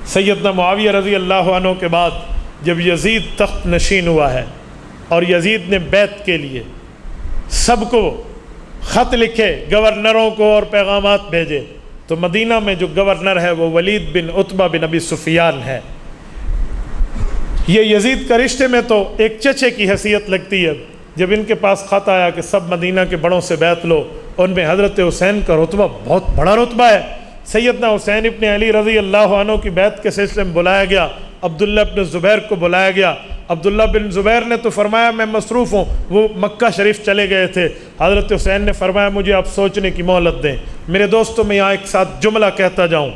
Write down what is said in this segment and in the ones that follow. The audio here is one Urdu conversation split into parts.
سیدنا معاویہ رضی اللہ عنہ کے بعد جب یزید تخت نشین ہوا ہے اور یزید نے بیعت کے لیے سب کو خط لکھے، گورنروں کو اور پیغامات بھیجے، تو مدینہ میں جو گورنر ہے وہ ولید بن عتبہ بن ابی سفیان ہے۔ یہ یزید کا رشتے میں تو ایک چچے کی حیثیت لگتی ہے۔ جب ان کے پاس خط آیا کہ سب مدینہ کے بڑوں سے بیعت لو، ان میں حضرت حسین کا رتبہ بہت بڑا رتبہ ہے۔ سیدنا حسین ابن علی رضی اللہ عنہ کی بیعت کے سلسلے میں بلایا گیا، عبداللہ بن زبیر کو بلایا گیا۔ عبداللہ بن زبیر نے تو فرمایا میں مصروف ہوں، وہ مکہ شریف چلے گئے تھے۔ حضرت حسین نے فرمایا مجھے آپ سوچنے کی مہلت دیں۔ میرے دوستوں میں یہاں ایک ساتھ جملہ کہتا جاؤں،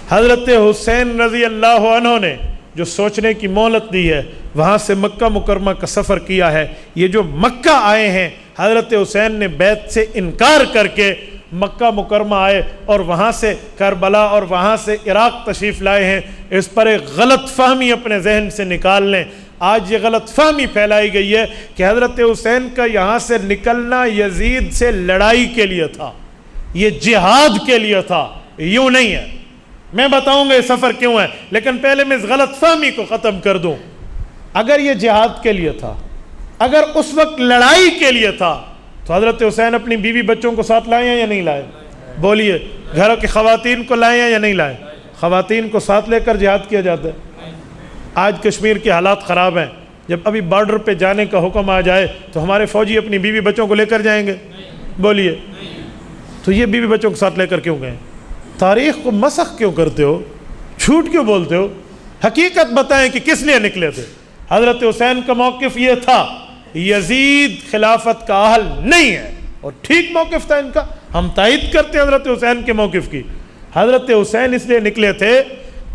حضرت حسین رضی اللہ عنہ نے جو سوچنے کی مہلت دی ہے، وہاں سے مکہ مکرمہ کا سفر کیا ہے۔ یہ جو مکہ آئے ہیں، حضرت حسین نے بیعت سے انکار کر کے مکہ مکرمہ آئے اور وہاں سے کربلا اور وہاں سے عراق تشریف لائے ہیں۔ اس پر ایک غلط فہمی اپنے ذہن سے نکال لیں۔ آج یہ غلط فہمی پھیلائی گئی ہے کہ حضرت حسین کا یہاں سے نکلنا یزید سے لڑائی کے لیے تھا، یہ جہاد کے لیے تھا۔ یوں نہیں ہے، میں بتاؤں گا یہ سفر کیوں ہے، لیکن پہلے میں اس غلط فہمی کو ختم کر دوں۔ اگر یہ جہاد کے لیے تھا، اگر اس وقت لڑائی کے لیے تھا، تو حضرت حسین اپنی بیوی بچوں کو ساتھ لائے ہیں یا نہیں لائے؟ بولیے، گھروں کی خواتین کو لائے ہیں یا نہیں لائے؟ خواتین کو ساتھ لے کر جہاد کیا جاتا ہے۔ آج کشمیر کے حالات خراب ہیں، جب ابھی بارڈر پہ جانے کا حکم آ جائے تو ہمارے فوجی اپنی بیوی بچوں کو لے کر جائیں گے؟ بولیے، تو یہ بیوی بچوں کو ساتھ لے کر کیوں گئے؟ تاریخ کو مسخ کیوں کرتے ہو؟ جھوٹ کیوں بولتے ہو؟ حقیقت بتائیں کہ کس لیے نکلے تھے۔ حضرت حسین کا موقف یہ تھا، یزید خلافت کا اہل نہیں ہے، اور ٹھیک موقف تھا ان کا، ہم تائید کرتے ہیں حضرت حسین کے موقف کی۔ حضرت حسین اس لیے نکلے تھے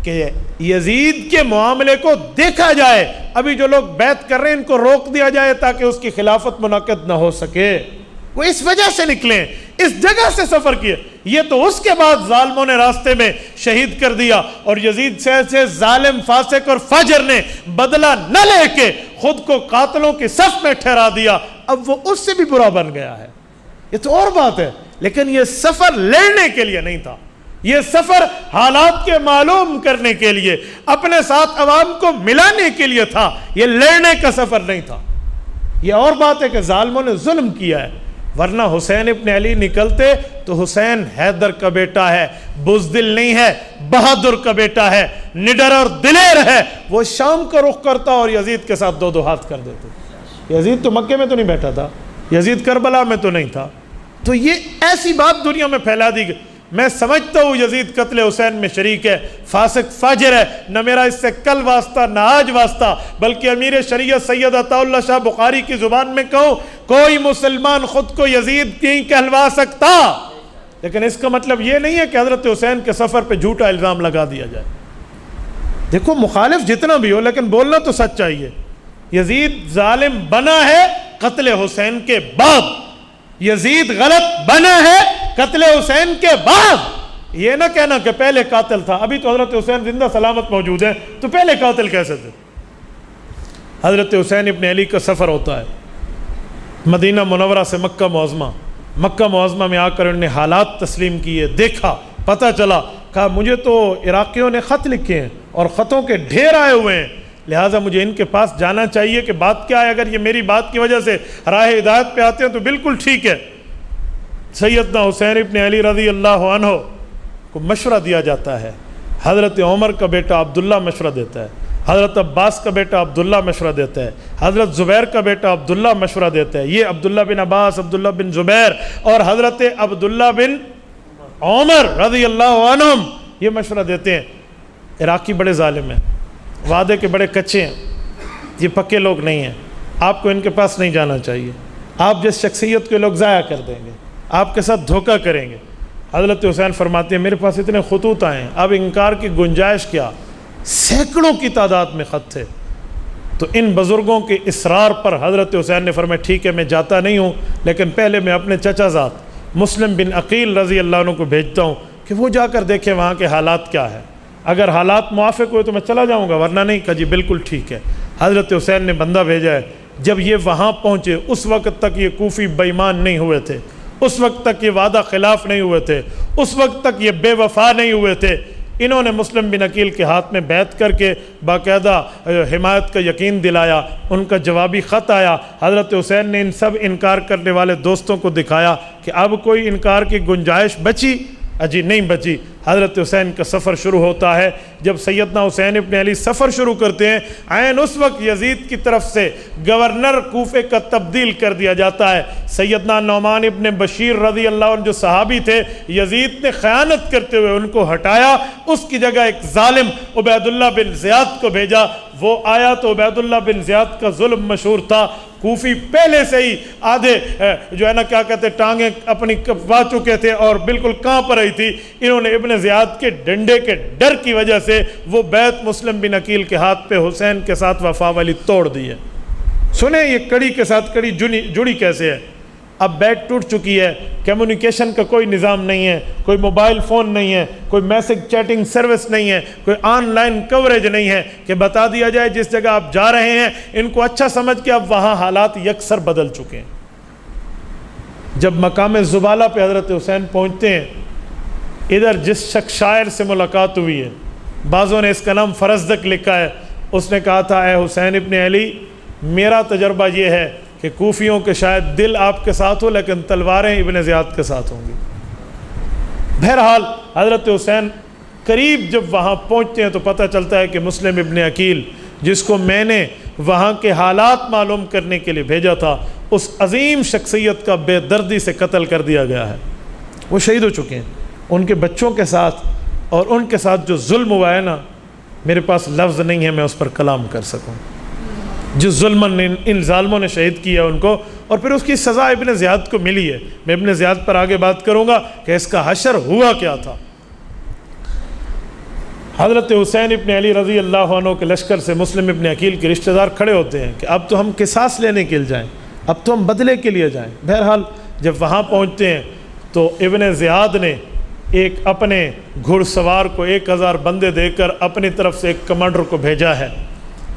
کہ یزید کے معاملے کو دیکھا جائے، ابھی جو لوگ بیعت کر رہے ہیں ان کو روک دیا جائے تاکہ اس کی خلافت منعقد نہ ہو سکے۔ وہ اس وجہ سے نکلے، اس جگہ سے سفر کیے۔ یہ تو اس کے بعد ظالموں نے راستے میں شہید کر دیا، اور یزید سے ظالم فاسق اور فاجر نے بدلہ نہ لے کے خود کو قاتلوں کی صف میں ٹھہرا دیا۔ اب وہ اس سے بھی برا بن گیا ہے، یہ تو اور بات ہے، لیکن یہ سفر لڑنے کے لیے نہیں تھا، یہ سفر حالات کے معلوم کرنے کے لیے، اپنے ساتھ عوام کو ملانے کے لیے تھا، یہ لڑنے کا سفر نہیں تھا۔ یہ اور بات ہے کہ ظالموں نے ظلم کیا ہے، ورنہ حسین ابن علی نکلتے تو حسین حیدر کا بیٹا ہے، بزدل نہیں ہے، بہادر کا بیٹا ہے، نڈر اور دلیر ہے۔ وہ شام کا رخ کرتا اور یزید کے ساتھ دو دو ہاتھ کر دیتے۔ یزید تو مکے میں تو نہیں بیٹھا تھا، یزید کربلا میں تو نہیں تھا۔ تو یہ ایسی بات دنیا میں پھیلا دی گئی۔ میں سمجھتا ہوں یزید قتل حسین میں شریک ہے، فاسق فاجر ہے، نہ میرا اس سے کل واسطہ نہ آج واسطہ، بلکہ امیر شریعت سید عطا اللہ شاہ بخاری کی زبان میں کہوں، کوئی مسلمان خود کو یزید نہیں کہلوا سکتا۔ لیکن اس کا مطلب یہ نہیں ہے کہ حضرت حسین کے سفر پہ جھوٹا الزام لگا دیا جائے۔ دیکھو، مخالف جتنا بھی ہو لیکن بولنا تو سچ چاہیے۔ یزید ظالم بنا ہے قتل حسین کے بعد، یزید غلط بنا ہے قتل حسین کے بعد۔ یہ نہ کہنا کہ پہلے قاتل تھا، ابھی تو حضرت حسین زندہ سلامت موجود ہیں، تو پہلے قاتل کیسے تھے؟ حضرت حسین ابن علی کا سفر ہوتا ہے مدینہ منورہ سے مکہ معظمہ۔ مکہ معظمہ میں آ کر انہوں نے حالات تسلیم کیے، دیکھا، پتہ چلا، کہا مجھے تو عراقیوں نے خط لکھے ہیں اور خطوں کے ڈھیر آئے ہوئے ہیں، لہٰذا مجھے ان کے پاس جانا چاہیے کہ بات کیا ہے۔ اگر یہ میری بات کی وجہ سے راہ ہدایت پہ آتے ہیں تو بالکل ٹھیک ہے۔ سیدنا حسین ابن علی رضی اللہ عنہ کو مشورہ دیا جاتا ہے، حضرت عمر کا بیٹا عبداللہ مشورہ دیتا ہے، حضرت عباس کا بیٹا عبداللہ مشورہ دیتا ہے، حضرت زبیر کا بیٹا عبداللہ مشورہ دیتا ہے۔ یہ عبداللہ بن عباس، عبداللہ بن زبیر اور حضرت عبداللہ بن عمر رضی اللہ عنہم یہ مشورہ دیتے ہیں۔ عراقی بڑے ظالم ہیں، وعدے کے بڑے کچے ہیں، یہ پکے لوگ نہیں ہیں، آپ کو ان کے پاس نہیں جانا چاہیے، آپ جس شخصیت کے لوگ ضائع کر دیں گے، آپ کے ساتھ دھوکہ کریں گے۔ حضرت حسین فرماتے ہیں میرے پاس اتنے خطوط آئے ہیں، اب انکار کی گنجائش کیا؟ سینکڑوں کی تعداد میں خط تھے۔ تو ان بزرگوں کے اصرار پر حضرت حسین نے فرمایا ٹھیک ہے میں جاتا نہیں ہوں، لیکن پہلے میں اپنے چچا زاد مسلم بن عقیل رضی اللہ عنہ کو بھیجتا ہوں کہ وہ جا کر دیکھیں وہاں کے حالات کیا ہے، اگر حالات موافق ہوئے تو میں چلا جاؤں گا، ورنہ نہیں۔ کہا جی بالکل ٹھیک ہے۔ حضرت حسین نے بندہ بھیجا ہے۔ جب یہ وہاں پہنچے، اس وقت تک یہ کوفی بے ایمان نہیں ہوئے تھے، اس وقت تک یہ وعدہ خلاف نہیں ہوئے تھے، اس وقت تک یہ بے وفا نہیں ہوئے تھے۔ انہوں نے مسلم بن عقیل کے ہاتھ میں بیعت کر کے باقاعدہ حمایت کا یقین دلایا۔ ان کا جوابی خط آیا، حضرت حسین نے ان سب انکار کرنے والے دوستوں کو دکھایا کہ اب کوئی انکار کی گنجائش بچی؟ اجی نہیں بچی۔ حضرت حسین کا سفر شروع ہوتا ہے۔ جب سیدنا حسین ابن علی سفر شروع کرتے ہیں، عین اس وقت یزید کی طرف سے گورنر کوفے کا تبدیل کر دیا جاتا ہے۔ سیدنا نعمان ابن بشیر رضی اللہ عنہ جو صحابی تھے، یزید نے خیانت کرتے ہوئے ان کو ہٹایا، اس کی جگہ ایک ظالم عبید اللہ بن زیاد کو بھیجا۔ وہ آیا تو عبید اللہ بن زیاد کا ظلم مشہور تھا، کوفی پہلے سے ہی آدھے جو ہے نا کیا کہتے ٹانگیں اپنی کپوا چکے تھے اور بالکل کانپ رہی تھی۔ انہوں نے ابن زیاد کے ڈنڈے کے ڈر کی وجہ سے وہ بیعت مسلم بن عقیل کے ہاتھ پہ حسین کے ساتھ وفا والی توڑ دی ہے۔ سنیں یہ کڑی کے ساتھ کڑی جڑی کیسے ہے۔ اب بیعت ٹوٹ چکی ہے، کمیونیکیشن کا کوئی نظام نہیں ہے، کوئی موبائل فون نہیں ہے، کوئی میسج چیٹنگ سروس نہیں ہے، کوئی آن لائن کوریج نہیں ہے کہ بتا دیا جائے جس جگہ آپ جا رہے ہیں ان کو اچھا سمجھ کے اب وہاں حالات یکسر بدل چکے ہیں۔ جب مقام زبالہ پہ حضرت حسین پہنچتے ہیں، ادھر جس شخص شاعر سے ملاقات ہوئی ہے، بعضوں نے اس کا نام فرزدق لکھا ہے، اس نے کہا تھا اے حسین ابن علی، میرا تجربہ یہ ہے کہ کوفیوں کے شاید دل آپ کے ساتھ ہو لیکن تلواریں ابن زیاد کے ساتھ ہوں گی۔ بہرحال حضرت حسین قریب جب وہاں پہنچتے ہیں تو پتہ چلتا ہے کہ مسلم ابن عقیل جس کو میں نے وہاں کے حالات معلوم کرنے کے لیے بھیجا تھا، اس عظیم شخصیت کا بے دردی سے قتل کر دیا گیا ہے۔ وہ شہید ہو چکے ہیں۔ ان کے بچوں کے ساتھ اور ان کے ساتھ جو ظلم ہوا ہے نا، میرے پاس لفظ نہیں ہے میں اس پر کلام کر سکوں۔ جس ظلم ان ظالموں نے شہید کیا ان کو، اور پھر اس کی سزا ابن زیاد کو ملی ہے۔ میں ابن زیاد پر آگے بات کروں گا کہ اس کا حشر ہوا کیا تھا۔ حضرت حسین ابن علی رضی اللہ عنہ کے لشکر سے مسلم ابن عقیل کے رشتہ دار کھڑے ہوتے ہیں کہ اب تو ہم قصاص لینے کے لیے جائیں، اب تو ہم بدلے کے لیے جائیں۔ بہرحال جب وہاں پہنچتے ہیں تو ابن زیاد نے ایک اپنے گھڑ سوار کو 1000 بندے دے کر اپنی طرف سے ایک کمانڈر کو بھیجا ہے۔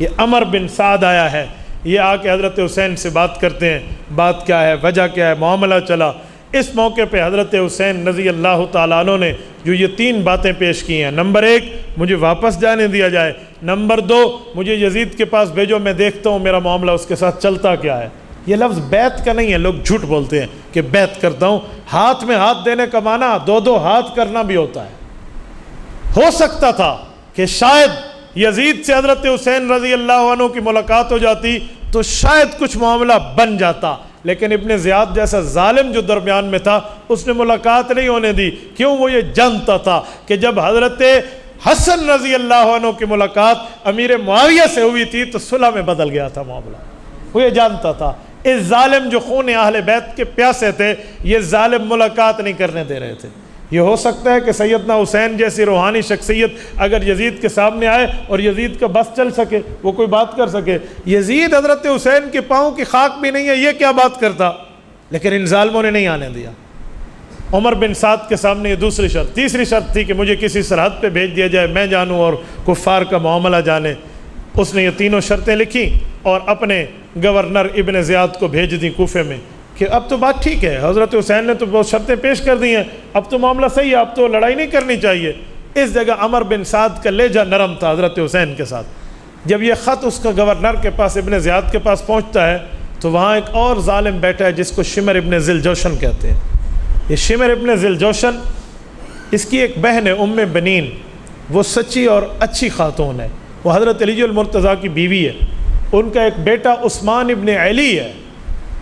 یہ عمر بن سعد آیا ہے، یہ آ کے حضرت حسین سے بات کرتے ہیں، بات کیا ہے، وجہ کیا ہے، معاملہ چلا۔ اس موقع پہ حضرت حسین رضی اللہ تعالیٰ عنہ نے جو یہ 3 باتیں پیش کی ہیں، نمبر 1 مجھے واپس جانے دیا جائے، نمبر 2 مجھے یزید کے پاس بھیجو، میں دیکھتا ہوں میرا معاملہ اس کے ساتھ چلتا کیا ہے۔ یہ لفظ بیعت کا نہیں ہے، لوگ جھوٹ بولتے ہیں کہ بیعت کرتا ہوں، ہاتھ میں ہاتھ دینے کا معنی 2 ہاتھ کرنا بھی ہوتا ہے۔ ہو سکتا تھا کہ شاید یزید سے حضرت حسین رضی اللہ عنہ کی ملاقات ہو جاتی تو شاید کچھ معاملہ بن جاتا، لیکن ابن زیاد جیسا ظالم جو درمیان میں تھا اس نے ملاقات نہیں ہونے دی۔ کیوں؟ وہ یہ جانتا تھا کہ جب حضرت حسن رضی اللہ عنہ کی ملاقات امیر معاویہ سے ہوئی تھی تو صلح میں بدل گیا تھا معاملہ۔ وہ یہ جانتا تھا اس ظالم جو خون اہل بیت کے پیاسے تھے، یہ ظالم ملاقات نہیں کرنے دے رہے تھے۔ یہ ہو سکتا ہے کہ سیدنا حسین جیسی روحانی شخصیت اگر یزید کے سامنے آئے اور یزید کا بس چل سکے، وہ کوئی بات کر سکے۔ یزید حضرت حسین کے پاؤں کی خاک بھی نہیں ہے، یہ کیا بات کرتا، لیکن ان ظالموں نے نہیں آنے دیا۔ عمر بن سعد کے سامنے یہ دوسری شرط، تیسری شرط تھی کہ مجھے کسی سرحد پہ بھیج دیا جائے، میں جانوں اور کفار کا معاملہ جانے۔ اس نے یہ 3 شرطیں لکھی اور اپنے گورنر ابن زیاد کو بھیج دیں کوفے میں کہ اب تو بات ٹھیک ہے، حضرت حسین نے تو بہت شرطیں پیش کر دی ہیں، اب تو معاملہ صحیح ہے، اب تو لڑائی نہیں کرنی چاہیے۔ اس جگہ عمر بن سعد کا لہجہ نرم تھا حضرت حسین کے ساتھ۔ جب یہ خط اس کا گورنر کے پاس ابن زیاد کے پاس پہنچتا ہے تو وہاں ایک اور ظالم بیٹھا ہے جس کو شمر ابن ذی الجوشن کہتے ہیں۔ یہ شمر ابن ذی الجوشن، اس کی ایک بہن ہے ام بنین، وہ سچی اور اچھی خاتون ہے، وہ حضرت علی المرتضیٰ کی بیوی ہے۔ ان کا ایک بیٹا عثمان ابن علی ہے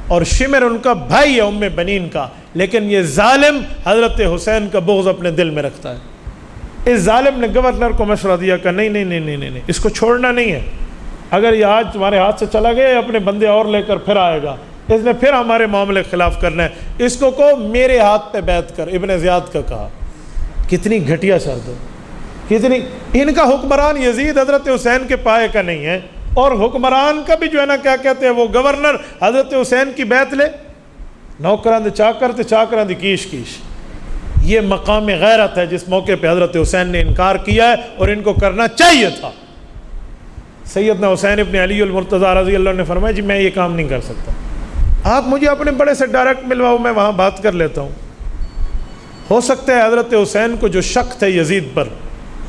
اور شمر ان کا بھائی ہے ام بنین کا، لیکن یہ ظالم حضرت حسین کا بغض اپنے دل میں رکھتا ہے۔ اس ظالم نے گورنر کو مشورہ دیا کہ نہیں نہیں نہیں نہیں نہیں اس کو چھوڑنا نہیں ہے، اگر یہ آج تمہارے ہاتھ سے چلا گیا اپنے بندے اور لے کر پھر آئے گا، اس نے پھر ہمارے معاملے کے خلاف کرنا ہے، اس کو کہو میرے ہاتھ پہ بیعت کر۔ ابن زیاد کا کہا، کتنی گھٹیا شرط ہے، کتنی۔ ان کا حکمران یزید حضرت حسین کے پائے کا نہیں ہے، اور حکمران کا بھی جو ہے نا کیا کہتے ہیں وہ گورنر حضرت حسین کی بیعت لے۔ نوکراں دے چاکر تے چاکراں دی کیش کیش۔ یہ مقام غیرت ہے جس موقع پہ حضرت حسین نے انکار کیا ہے اور ان کو کرنا چاہیے تھا۔ سیدنا حسین ابن علی المرتضیٰ رضی اللہ عنہ نے فرمایا جی میں یہ کام نہیں کر سکتا، آپ مجھے اپنے بڑے سے ڈائریکٹ ملواؤ، میں وہاں بات کر لیتا ہوں۔ ہو سکتا ہے حضرت حسین کو جو شک تھے یزید پر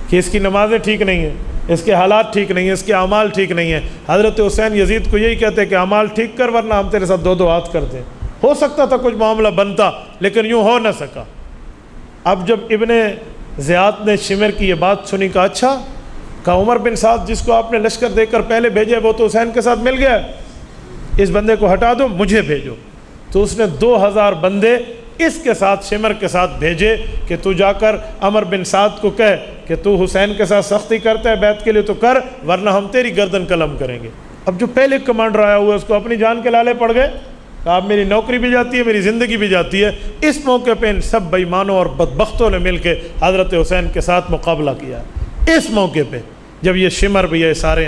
کہ کہ اس کی نمازیں ٹھیک نہیں ہیں، اس کے حالات ٹھیک نہیں ہیں، اس کے اعمال ٹھیک نہیں ہیں، حضرت حسین یزید کو یہی کہتے کہ اعمال ٹھیک کر ورنہ ہم تیرے ساتھ دو دو ہاتھ کرتے. ہو سکتا تھا کچھ معاملہ بنتا، لیکن یوں ہو نہ سکا. اب جب ابن زیاد نے شمر کی یہ بات سنی، کہا اچھا، کہا عمر بن سعد جس کو آپ نے لشکر دے کر پہلے بھیجے وہ تو حسین کے ساتھ مل گیا، اس بندے کو ہٹا دو، مجھے بھیجو. تو اس نے 2000 بندے اس کے ساتھ شمر کے ساتھ بھیجے کہ تو جا کر عمر بن سعد کو کہے کہ تو حسین کے ساتھ سختی کرتا ہے بیعت کے لیے تو کر، ورنہ ہم تیری گردن قلم کریں گے. اب جو پہلے کمانڈر آیا ہوا ہے اس کو اپنی جان کے لالے پڑ گئے، کہا اب میری نوکری بھی جاتی ہے، میری زندگی بھی جاتی ہے. اس موقع پہ ان سب بے ایمانوں اور بدبختوں نے مل کے حضرت حسین کے ساتھ مقابلہ کیا. اس موقع پہ جب یہ شمر بھی یہ سارے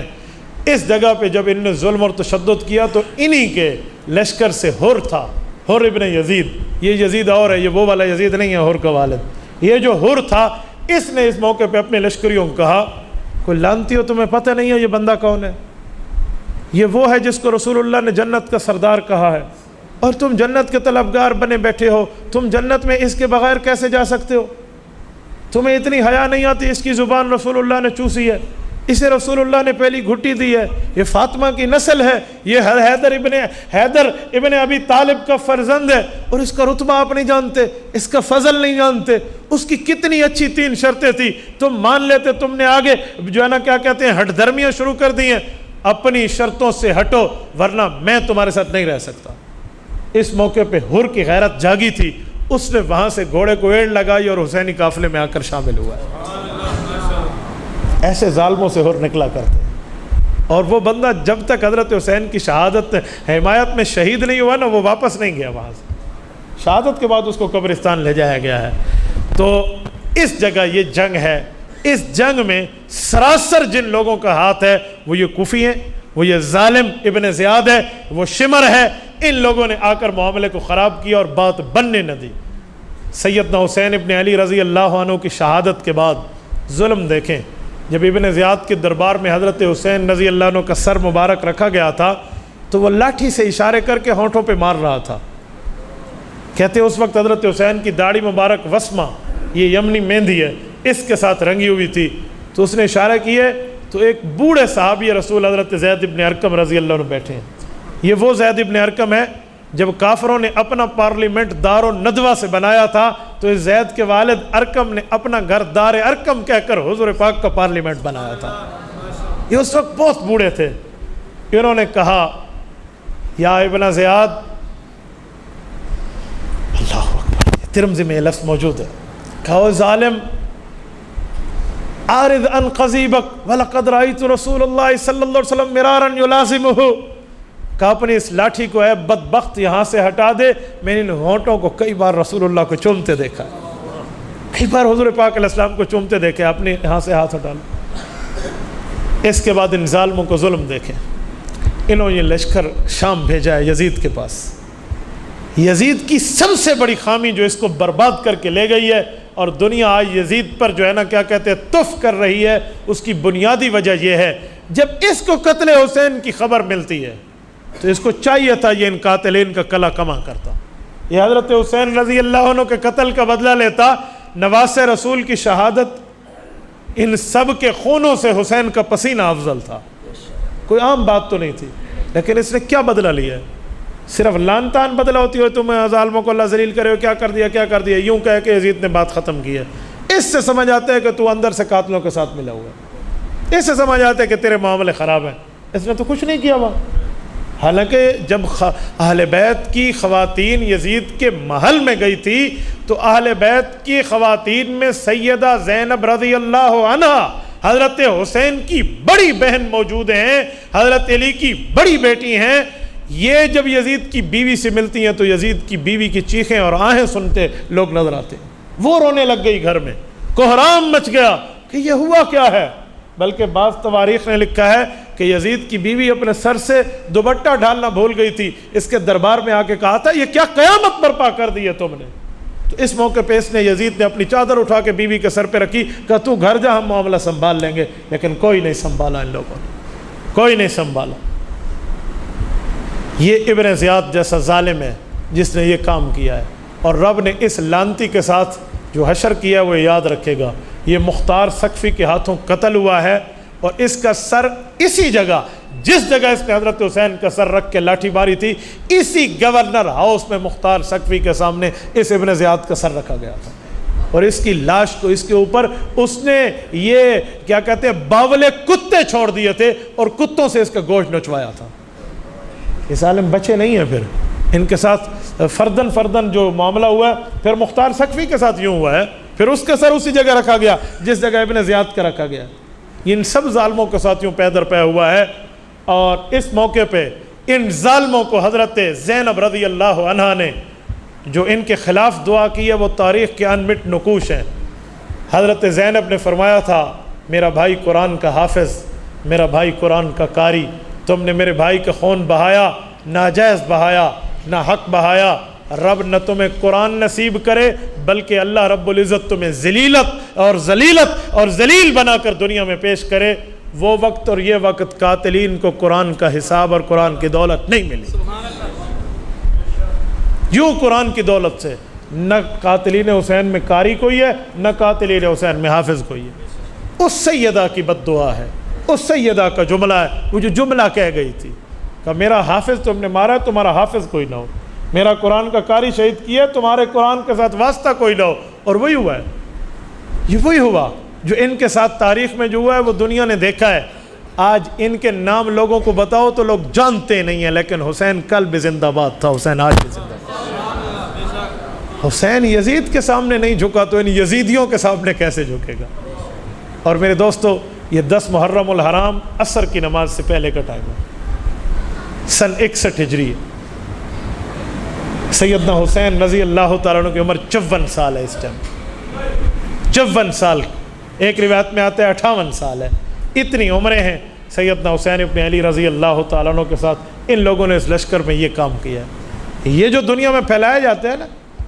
اس جگہ پہ جب ان نے ظلم اور تشدد کیا تو انہی کے لشکر سے حر تھا، حر ابن یزید. یہ یزید اور ہے، یہ وہ والا یزید نہیں ہے حر کا والد. یہ جو حر تھا اس نے اس موقع پہ اپنے لشکریوں کو کہا کوئی لانتی ہو تمہیں پتہ نہیں ہے یہ بندہ کون ہے؟ یہ وہ ہے جس کو رسول اللہ نے جنت کا سردار کہا ہے، اور تم جنت کے طلبگار بنے بیٹھے ہو. تم جنت میں اس کے بغیر کیسے جا سکتے ہو؟ تمہیں اتنی حیا نہیں آتی؟ اس کی زبان رسول اللہ نے چوسی ہے، اسے رسول اللہ نے پہلی گھٹی دی ہے، یہ فاطمہ کی نسل ہے، یہ حیدر ابن ابی طالب کا فرزند ہے، اور اس کا رتبہ آپ نہیں جانتے، اس کا فضل نہیں جانتے. اس کی کتنی اچھی 3 شرطیں تھی، تم مان لیتے. تم نے آگے جو ہے نا کیا کہتے ہیں ہٹ دھرمیاں شروع کر دی ہیں. اپنی شرطوں سے ہٹو ورنہ میں تمہارے ساتھ نہیں رہ سکتا. اس موقع پہ حر کی غیرت جاگی تھی، اس نے وہاں سے گھوڑے کو ایڑ لگائی اور حسینی قافلے میں آ کر شامل ہوا. ایسے ظالموں سے حر نکلا کرتے ہیں. اور وہ بندہ جب تک حضرت حسین کی شہادت حمایت میں شہید نہیں ہوا نا وہ واپس نہیں گیا وہاں سے. شہادت کے بعد اس کو قبرستان لے جایا گیا ہے. تو اس جگہ یہ جنگ ہے. اس جنگ میں سراسر جن لوگوں کا ہاتھ ہے وہ یہ کوفی ہیں، وہ یہ ظالم ابن زیاد ہے، وہ شمر ہے. ان لوگوں نے آ کر معاملے کو خراب کیا اور بات بننے نہ دی. سیدنا حسین ابن علی رضی اللہ عنہ کی شہادت کے بعد ظلم دیکھیں. جب ابن زیاد کے دربار میں حضرت حسین رضی اللہ عنہ کا سر مبارک رکھا گیا تھا تو وہ لاٹھی سے اشارے کر کے ہونٹوں پہ مار رہا تھا. کہتے اس وقت حضرت حسین کی داڑھی مبارک وسمہ، یہ یمنی مہندی ہے، اس کے ساتھ رنگی ہوئی تھی. تو اس نے اشارہ کیے تو ایک بوڑھے صحابی رسول حضرت زید ابن ارقم رضی اللہ عنہ بیٹھے ہیں. یہ وہ زید ابن ارقم ہے جب کافروں نے اپنا پارلیمنٹ دار و ندوہ سے بنایا تھا تو اس زید کے والد ارقم نے اپنا گھر دار ارقم کہہ کر حضور پاک کا پارلیمنٹ بنایا تھا. یہ اس وقت بہت بوڑھے تھے. انہوں نے کہا یا ابن زیاد، اللہ اکبر، ترمذی میں لفظ موجود ہے، کہا ظالم عارض عن قضیبک ولقد رأیت رسول اللہ صلی اللہ علیہ وسلم مرارا یلازمہ. کہا اپنی اس لاٹھی کو اے بدبخت یہاں سے ہٹا دے، میں نے ان ہونٹوں کو کئی بار رسول اللہ کو چومتے دیکھا، کئی بار حضور پاک علیہ السلام کو چومتے دیکھے، اپنے یہاں سے ہاتھ ہٹا لو. اس کے بعد ان ظالموں کو ظلم دیکھیں. انہوں یہ لشکر شام بھیجا ہے یزید کے پاس. یزید کی سب سے بڑی خامی جو اس کو برباد کر کے لے گئی ہے اور دنیا آج یزید پر جو ہے نا کیا کہتے ہیں تف کر رہی ہے، اس کی بنیادی وجہ یہ ہے جب اس کو قتل حسین کی خبر ملتی ہے تو اس کو چاہیے تھا یہ ان قاتلین کا کلا کما کرتا، یہ حضرت حسین رضی اللہ عنہ کے قتل کا بدلہ لیتا. نواس رسول کی شہادت ان سب کے خونوں سے حسین کا پسینہ افضل تھا، کوئی عام بات تو نہیں تھی. لیکن اس نے کیا بدلہ لیا ہے؟ صرف لان تان بدلہ ہوتی ہو تم ظالموں کو اللہ ذلیل کرے ہو، کیا کر دیا یوں کہہ کے یزید نے بات ختم کی ہے. اس سے سمجھ آتا ہے کہ تو اندر سے قاتلوں کے ساتھ ملا ہوا ہے، اس سے سمجھ آتا ہے کہ تیرے معاملے خراب ہیں. اس نے تو کچھ نہیں کیا وہاں. حالانکہ جب اہل بیت کی خواتین یزید کے محل میں گئی تھی تو اہل بیت کی خواتین میں سیدہ زینب رضی اللہ عنہا حضرت حسین کی بڑی بہن موجود ہیں، حضرت علی کی بڑی بیٹی ہیں. یہ جب یزید کی بیوی سے ملتی ہیں تو یزید کی بیوی کی چیخیں اور آہیں سنتے لوگ نظر آتے ہیں. وہ رونے لگ گئی، گھر میں کوہرام مچ گیا کہ یہ ہوا کیا ہے. بلکہ بعض تواریخ نے لکھا ہے کہ یزید کی بیوی اپنے سر سے دوپٹہ ڈالنا بھول گئی تھی. اس کے دربار میں آ کے کہا تھا یہ کیا قیامت برپا کر دی ہے تم نے. تو اس موقع پہ اس نے یزید نے اپنی چادر اٹھا کے بیوی کے سر پہ رکھی، کہا تو گھر جا، ہم معاملہ سنبھال لیں گے. لیکن کوئی نہیں سنبھالا، ان لوگوں نے کوئی نہیں سنبھالا. یہ ابن زیاد جیسا ظالم ہے جس نے یہ کام کیا ہے، اور رب نے اس لانتی کے ساتھ جو حشر کیا ہے وہ یاد رکھے گا. یہ مختار ثقفی کے ہاتھوں قتل ہوا ہے، اور اس کا سر اسی جگہ جس جگہ اس نے حضرت حسین کا سر رکھ کے لاٹھی ماری تھی، اسی گورنر ہاؤس میں مختار ثقفی کے سامنے اس ابن زیاد کا سر رکھا گیا تھا، اور اس کی لاش کو اس کے اوپر اس نے یہ کیا کہتے ہیں باولے کتے چھوڑ دیے تھے، اور کتوں سے اس کا گوشت نچوایا تھا۔ یہ ظالم بچے نہیں ہیں، پھر ان کے ساتھ فردن جو معاملہ ہوا ہے، پھر مختار ثقفی کے ساتھ یوں ہوا ہے، پھر اس کا سر اسی جگہ رکھا گیا جس جگہ ابن زیاد کا رکھا گیا۔ ان سب ظالموں کے ساتھ یوں پے در پے ہوا ہے، اور اس موقع پہ ان ظالموں کو حضرت زینب رضی اللہ عنہا نے جو ان کے خلاف دعا کی ہے وہ تاریخ کے انمٹ نقوش ہیں۔ حضرت زینب نے فرمایا تھا، میرا بھائی قرآن کا حافظ، میرا بھائی قرآن کا قاری، تم نے میرے بھائی کا خون بہایا، ناجائز بہایا، نہ حق بہایا، رب نہ تمہیں قرآن نصیب کرے بلکہ اللہ رب العزت تمہیں ذلیلت اور ذلیل بنا کر دنیا میں پیش کرے۔ وہ وقت اور یہ وقت قاتلین کو قرآن کا حساب اور قرآن کی دولت نہیں ملی، یوں قرآن کی دولت سے نہ قاتلین حسین میں قاری کوئی ہے، نہ قاتلین حسین میں حافظ کوئی ہے۔ اس سیدہ کی بد دعا ہے، اس سیدہ کا جملہ ہے، وہ جو جملہ کہہ گئی تھی کہ میرا حافظ تم نے مارا، تمہارا حافظ کوئی نہ ہو، میرا قرآن کا قاری شہید کیا، تمہارے قرآن کے ساتھ واسطہ کوئی نہ ہو، اور وہی ہوا ہے، یہ وہی ہوا جو ان کے ساتھ تاریخ میں جو ہوا ہے وہ دنیا نے دیکھا ہے۔ آج ان کے نام لوگوں کو بتاؤ تو لوگ جانتے نہیں ہیں، لیکن حسین کل بھی زندہ باد تھا، حسین آج بھی زندہ باد۔ حسین یزید کے سامنے نہیں جھکا تو ان یزیدیوں کے سامنے کیسے جھکے گا؟ اور میرے دوستو، یہ 10 محرم الحرام عصر کی نماز سے پہلے کا ٹائم ہے، سن 61 ہجری۔ سیدنا حسین رضی اللہ تعالیٰ عنہ کی عمر 54 سال ہے اس ٹائم، 54 سال، ایک روایت میں آتا ہے 58 سال ہے، اتنی عمریں ہیں۔ سیدنا حسین ابن علی رضی اللہ تعالیٰ عنہ کے ساتھ ان لوگوں نے اس لشکر میں یہ کام کیا ہے۔ یہ جو دنیا میں پھیلایا جاتا ہے نا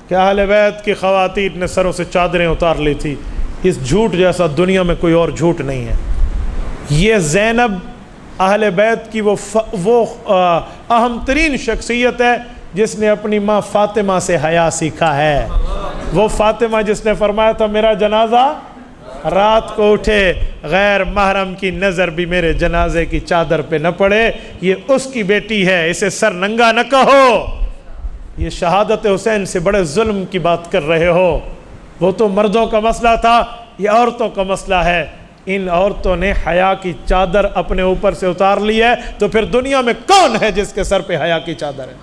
کہ اہل بیت کی خواتین نے سروں سے چادریں اتار لی تھی، اس جھوٹ جیسا دنیا میں کوئی اور جھوٹ نہیں ہے۔ یہ زینب اہل بیت کی وہ اہم ترین شخصیت ہے جس نے اپنی ماں فاطمہ سے حیا سیکھا ہے۔ وہ فاطمہ جس نے فرمایا تھا میرا جنازہ رات کو اٹھے، غیر محرم کی نظر بھی میرے جنازے کی چادر پہ نہ پڑے، یہ اس کی بیٹی ہے، اسے سر ننگا نہ کہو۔ یہ شہادت حسین سے بڑے ظلم کی بات کر رہے ہو، وہ تو مردوں کا مسئلہ تھا، یہ عورتوں کا مسئلہ ہے۔ ان عورتوں نے حیا کی چادر اپنے اوپر سے اتار لی ہے، تو پھر دنیا میں کون ہے جس کے سر پہ حیا کی چادر ہے؟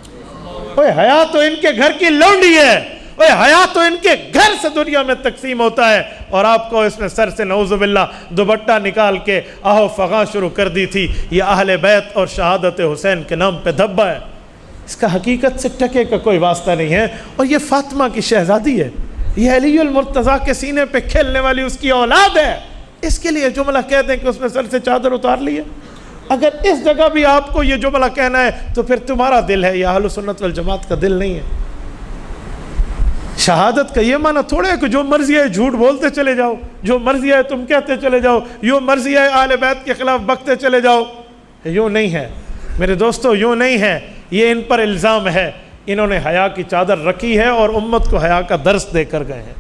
اوہ حیا تو ان کے گھر کی لونڈی ہے، اوہ حیا تو ان کے گھر سے دنیا میں تقسیم ہوتا ہے، اور آپ کو اس نے سر سے نعوذ باللہ دوپٹہ نکال کے آہو فغاں شروع کر دی تھی۔ یہ اہل بیت اور شہادت حسین کے نام پہ دھبا ہے، اس کا حقیقت سے ٹکے کا کوئی واسطہ نہیں ہے۔ اور یہ فاطمہ کی شہزادی ہے، یہ علی المرتضیٰ کے سینے پہ کھیلنے والی اس کی اولاد ہے، اس کے لیے جملہ کہتے ہیں کہ اس نے سر سے چادر اتار لی ہے۔ اگر اس جگہ بھی آپ کو یہ جملہ کہنا ہے تو پھر تمہارا دل ہے، یہ اہل سنت والجماعت کا دل نہیں ہے۔ شہادت کا یہ معنی تھوڑا ہے کہ جو مرضی ہے جھوٹ بولتے چلے جاؤ، جو مرضی ہے تم کہتے چلے جاؤ، جو مرضی ہے اہل بیت کے خلاف بکتے چلے جاؤ، یوں نہیں ہے میرے دوستو، یوں نہیں ہے۔ یہ ان پر الزام ہے، انہوں نے حیا کی چادر رکھی ہے اور امت کو حیا کا درس دے کر گئے ہیں۔